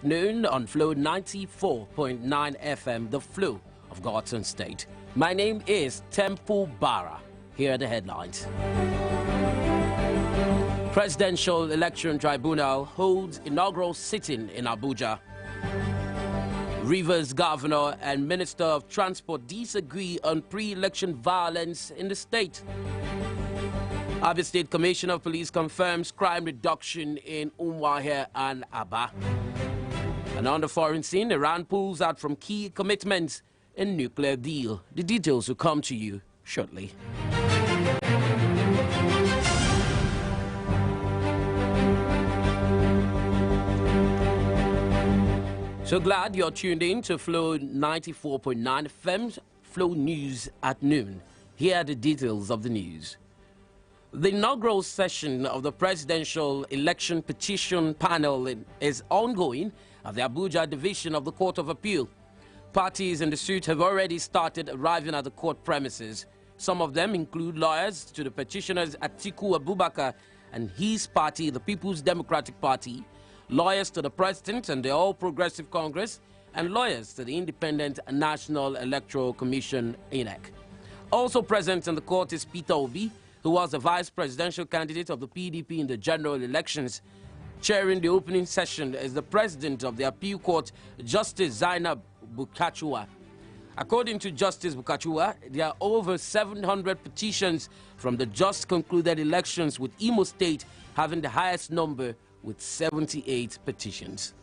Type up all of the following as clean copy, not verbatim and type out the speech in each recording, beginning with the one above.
at noon on Flow 94.9 FM, the Flow of God's own state. My name is Temple Barrah. Here are the headlines. Presidential Election Tribunal holds inaugural sitting in Abuja. Rivers Governor and Minister of Transport disagree on pre-election violence in the state. Abia State Commissioner of Police confirms crime reduction in Umuahia and Aba. And on the foreign scene, Iran pulls out from key commitments in nuclear deal. The details will come to you shortly. So glad you're tuned in to Flow 94.9 FM, Flow News at noon. Here are the details of the news. The inaugural session of the Presidential Election Petition Panel is ongoing at the Abuja Division of the Court of Appeal. Parties in the suit have already started arriving at the court premises. Some of them include lawyers to the petitioners Atiku Abubakar and his party, the People's Democratic Party, lawyers to the President and the All Progressive Congress, and lawyers to the Independent National Electoral Commission, INEC. Also present in the court is Peter Obi, who was the vice presidential candidate of the PDP in the general elections. Chairing the opening session is the president of the appeal court, Justice Zainab Bukachua. According to Justice Bukachua, there are over 700 petitions from the just concluded elections, with Imo State having the highest number with 78 petitions.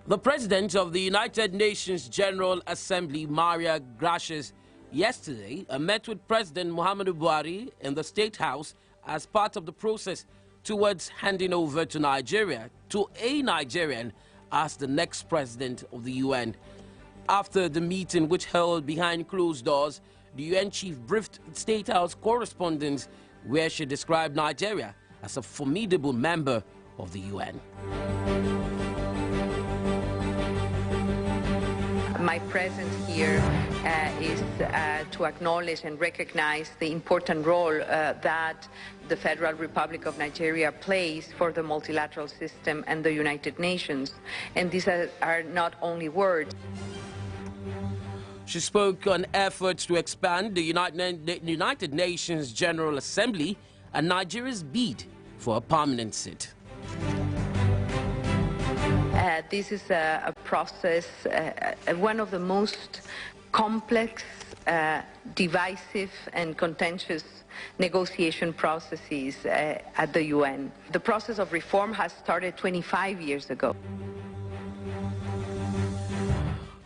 The president of the United Nations General Assembly, Maria Gracias, yesterday met with President Muhammadu Buhari in the State House as part of the process towards handing over to Nigeria to a Nigerian as the next president of the UN. After the meeting, which held behind closed doors, the UN chief briefed State House correspondents, where she described Nigeria as a formidable member of the UN. My presence here is to acknowledge and recognize the important role that the Federal Republic of Nigeria plays for the multilateral system and the United Nations. And these are not only words. She spoke on efforts to expand the United Nations General Assembly and Nigeria's bid for a permanent seat. This is a process, one of the most complex, divisive and contentious negotiation processes at the UN. The process of reform has started 25 years ago.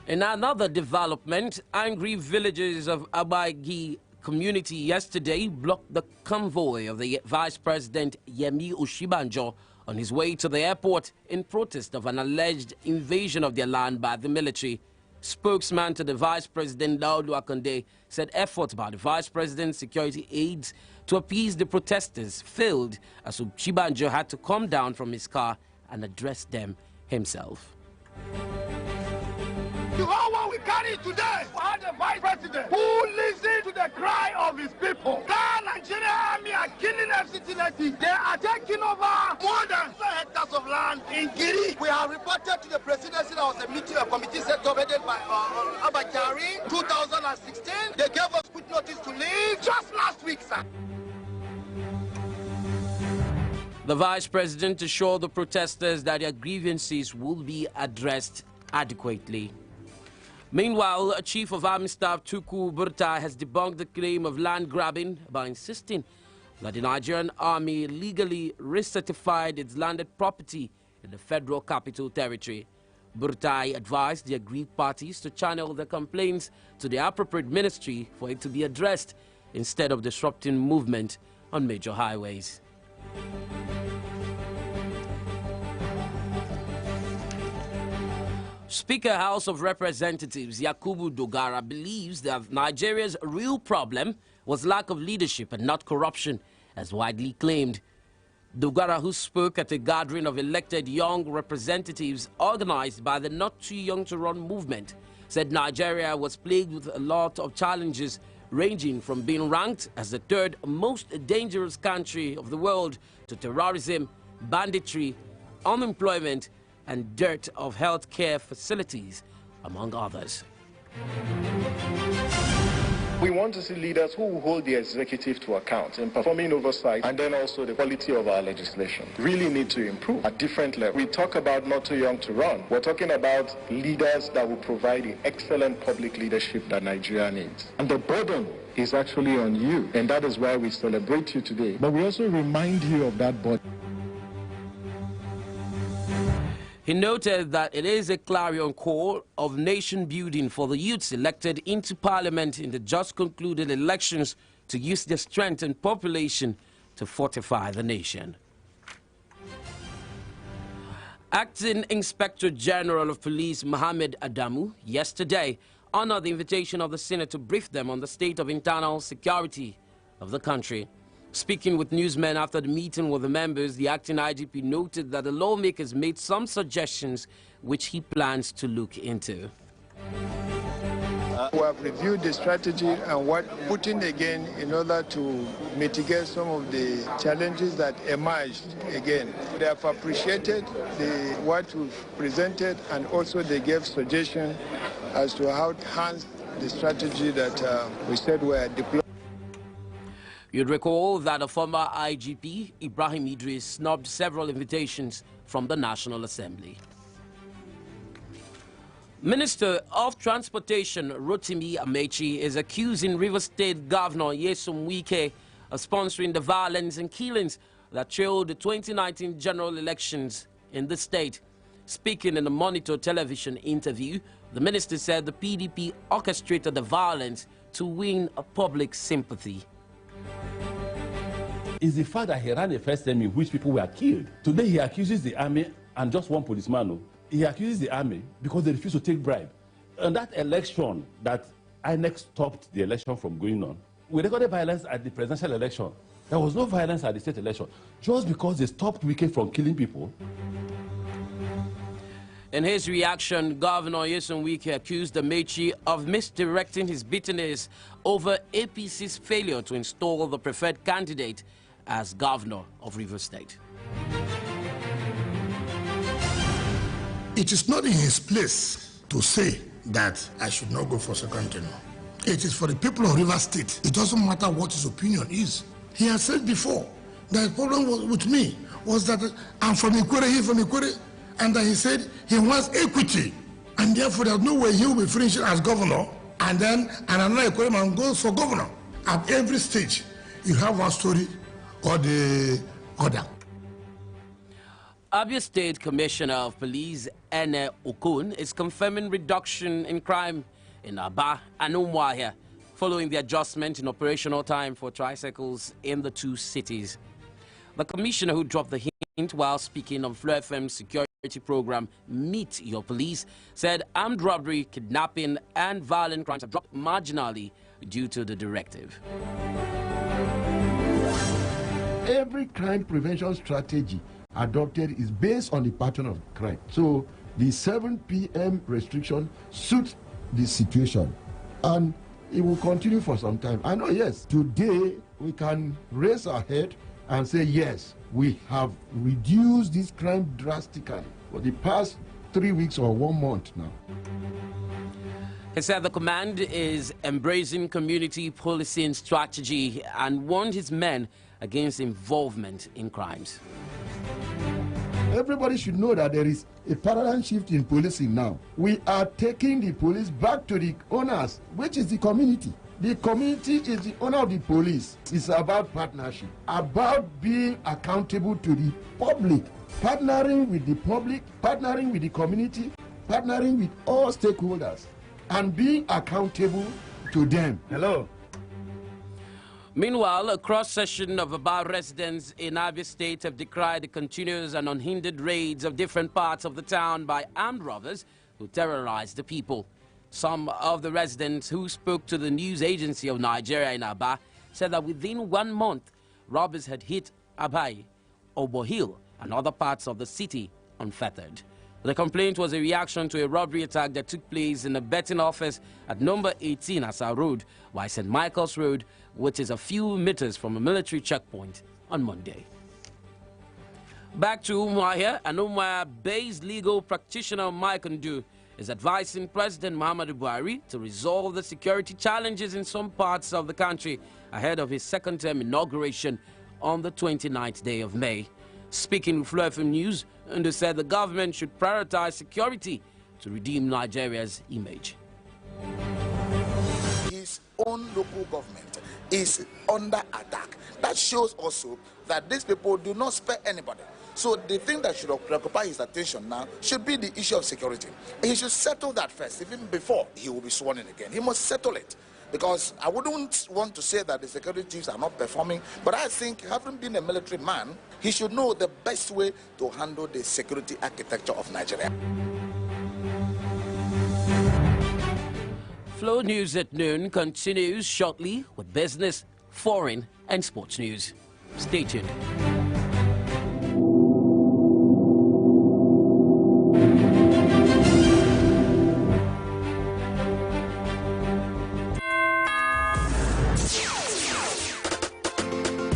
In another development, angry villagers of Abuja community yesterday blocked the convoy of the Vice President Yemi Osinbajo on his way to the airport in protest of an alleged invasion of their land by the military. Spokesman to the Vice President Daudu Akonde said efforts by the Vice President's security aides to appease the protesters failed, as Osinbajo had to come down from his car and address them himself. You know what we carry today? We had a vice president who listened to the cry of his people. The Nigerian army are killing FCT. They are taking over more than 4 hectares of land in Giri. We have reported to the presidency there was a meeting, a committee set up headed by Abakari, 2016. They gave us quick notice to leave just last week, sir. The vice president assured the protesters that their grievances will be addressed adequately. Meanwhile, Chief of Army Staff Tuku Burtai has debunked the claim of land grabbing by insisting that the Nigerian Army legally recertified its landed property in the Federal Capital Territory. Burtai advised the aggrieved parties to channel their complaints to the appropriate ministry for it to be addressed instead of disrupting movement on major highways. Speaker House of Representatives Yakubu Dogara believes that Nigeria's real problem was lack of leadership and not corruption, as widely claimed. Dogara, who spoke at a gathering of elected young representatives organized by the Not Too Young to Run movement, said Nigeria was plagued with a lot of challenges, ranging from being ranked as the 3rd most dangerous country of the world to terrorism, banditry, unemployment and dearth of health care facilities, among others. We want to see leaders who will hold the executive to account in performing oversight, and then also the quality of our legislation really need to improve at different levels. We talk about not too young to run. We're talking about leaders that will provide the excellent public leadership that Nigeria needs. And the burden is actually on you, and that is why we celebrate you today. But we also remind you of that burden. He noted that it is a clarion call of nation building for the youths elected into parliament in the just concluded elections to use their strength and population to fortify the nation. Acting Inspector General of Police Mohammed Adamu yesterday honored the invitation of the Senate to brief them on the state of internal security of the country. Speaking with newsmen after the meeting with the members, the acting IGP noted that the lawmakers made some suggestions which he plans to look into. We have reviewed the strategy and what putting again in order to mitigate some of the challenges that emerged again. They have appreciated what we've presented, and also they gave suggestions as to how to enhance the strategy that we said were deployed. You'd recall that a former IGP, Ibrahim Idris, snubbed several invitations from the National Assembly. Minister of Transportation Rotimi Amechi is accusing Rivers State Governor Nyesom Wike of sponsoring the violence and killings that trailed the 2019 general elections in the state. Speaking in a Monitor television interview, the minister said the PDP orchestrated the violence to win a public sympathy. Is the fact that he ran a first term in which people were killed. Today he accuses the army and just one policeman. He accuses the army because they refused to take bribe. And that election that INEC stopped the election from going on, we recorded violence at the presidential election. There was no violence at the state election, just because they stopped Wike from killing people. In his reaction, Governor Nyesom Wike accused Amechi of misdirecting his bitterness over APC's failure to install the preferred candidate as governor of Rivers State. It is not in his place to say that I should not go for second term. It is for the people of Rivers State. It doesn't matter what his opinion is. He has said before that the problem with me was that I'm from Ikwere, he's from Ikwere, and that he said he wants equity, and therefore there's no way he will be finishing as governor, and then another Ikwere man goes for governor. At every stage, you have one story or the other. Abuja State Commissioner of Police Ene Okun is confirming reduction in crime in Aba and Umuahia following the adjustment in operational time for tricycles in the two cities. The commissioner, who dropped the hint while speaking on Flow FM's security program Meet Your Police, said armed robbery, kidnapping and violent crimes have dropped marginally due to the directive. Every crime prevention strategy adopted is based on the pattern of crime. So the 7 p.m. restriction suits the situation, and it will continue for some time. I know, yes, today we can raise our head and say, yes, we have reduced this crime drastically for the past 3 weeks or 1 month now. He said the command is embracing community policing strategy and warned his men against involvement in crimes. Everybody should know that there is a paradigm shift in policing now. We are taking the police back to the owners, which is the community. The community is the owner of the police. It's about partnership, about being accountable to the public, partnering with the public, partnering with the community, partnering with all stakeholders, and being accountable to them. Hello. Meanwhile, a cross-section of Barrah residents in Abuja State have decried the continuous and unhindered raids of different parts of the town by armed robbers who terrorize the people. Some of the residents who spoke to the news agency of Nigeria in Aba said that within 1 month, robbers had hit Abai, Obohil, and other parts of the city unfettered. The complaint was a reaction to a robbery attack that took place in a betting office at number 18 Asa Road by St. Michael's Road, which is a few meters from a military checkpoint on Monday. Back to Umuahia, an Umuahia-based legal practitioner, Mike Ndu, is advising President Muhammadu Buhari to resolve the security challenges in some parts of the country ahead of his second-term inauguration on the 29th day of May. Speaking with Flow FM News, Ndu said the government should prioritize security to redeem Nigeria's image. His own local government is under attack. That shows also that these people do not spare anybody. So the thing that should preoccupy his attention now should be the issue of security. He should settle that first, even before he will be sworn in again. He must settle it. Because I wouldn't want to say that the security chiefs are not performing, but I think, having been a military man, he should know the best way to handle the security architecture of Nigeria. Flow News at noon continues shortly with business, foreign, and sports news. Stay tuned.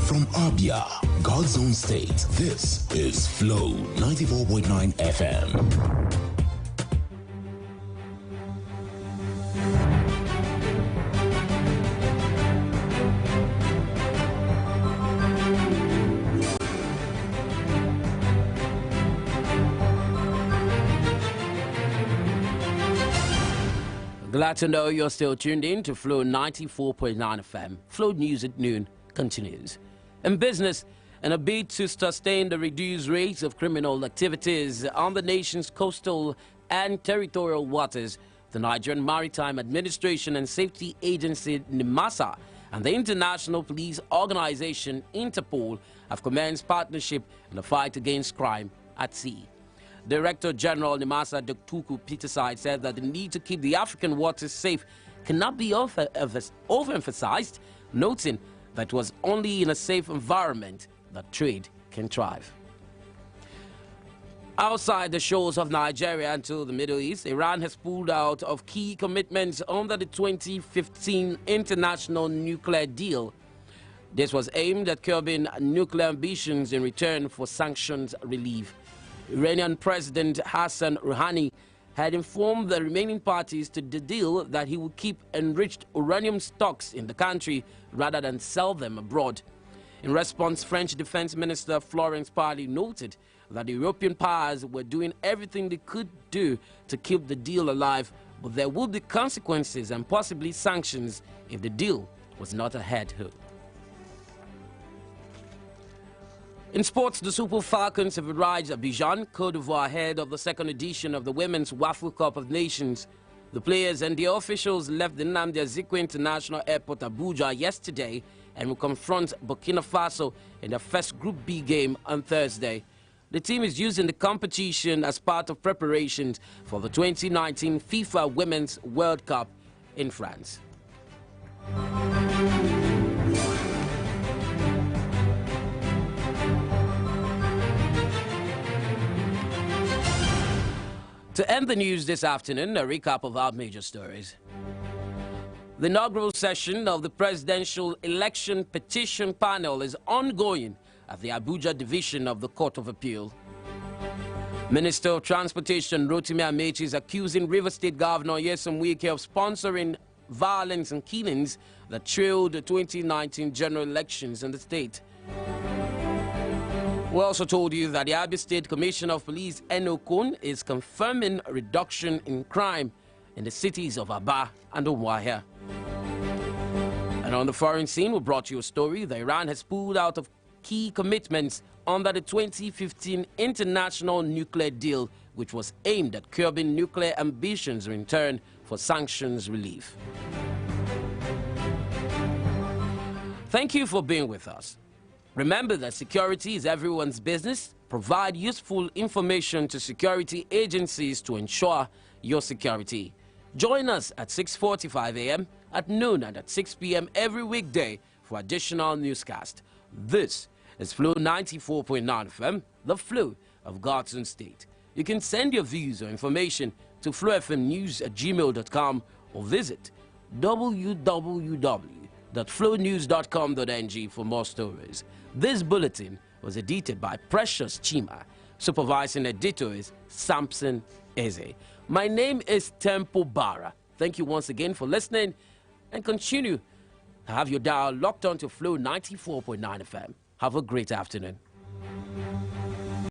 From Abia, God's own state, this is Flow 94.9 FM. Glad to know you're still tuned in to Flow 94.9 FM. Flow News at noon continues. In business, in a bid to sustain the reduced rates of criminal activities on the nation's coastal and territorial waters, the Nigerian Maritime Administration and Safety Agency NIMASA and the International Police Organization Interpol have commenced partnership in the fight against crime at sea. Director General NIMASA Dr. Petition said that the need to keep the African waters safe cannot be overemphasized, noting that it was only in a safe environment that trade can thrive. Outside the shores of Nigeria and to the Middle East, Iran has pulled out of key commitments under the 2015 international nuclear deal. This was aimed at curbing nuclear ambitions in return for sanctions relief. Iranian President Hassan Rouhani had informed the remaining parties to the deal that he would keep enriched uranium stocks in the country rather than sell them abroad. In response, French Defense Minister Florence Parly noted that the European powers were doing everything they could do to keep the deal alive, but there would be consequences and possibly sanctions if the deal was not adhered. In sports, the Super Falcons have arrived at Abidjan, Côte d'Ivoire, ahead of the second edition of the Women's Waffle Cup of Nations. The players and the officials left the Nnamdi Azikiwe International Airport, Abuja, yesterday and will confront Burkina Faso in their first Group B game on Thursday. The team is using the competition as part of preparations for the 2019 FIFA Women's World Cup in France. To end the news this afternoon, a recap of our major stories. The inaugural session of the Presidential Election Petition Panel is ongoing at the Abuja Division of the Court of Appeal. Minister of Transportation Rotimi Amechi is accusing River State Governor Nyesom Wike of sponsoring violence and killings that trailed the 2019 general elections in the state. We also told you that the Abia State Commissioner of Police, Enokun, is confirming a reduction in crime in the cities of Aba and Umuahia. And on the foreign scene, we brought you a story that Iran has pulled out of key commitments under the 2015 international nuclear deal, which was aimed at curbing nuclear ambitions in return for sanctions relief. Thank you for being with us. Remember that security is everyone's business. Provide useful information to security agencies to ensure your security. Join us at 6:45 a.m., at noon, and at 6 p.m. every weekday for additional newscast. This is Flow 94.9 FM, the flow of God's own state. You can send your views or information to flowfmnews@gmail.com or visit www.flownews.com.ng for more stories. This bulletin was edited by Precious Chima. Supervising editor is Samson Eze. My name is Temple Barrah. Thank you once again for listening, and continue to have your dial locked on to Flow 94.9 FM. Have a great afternoon.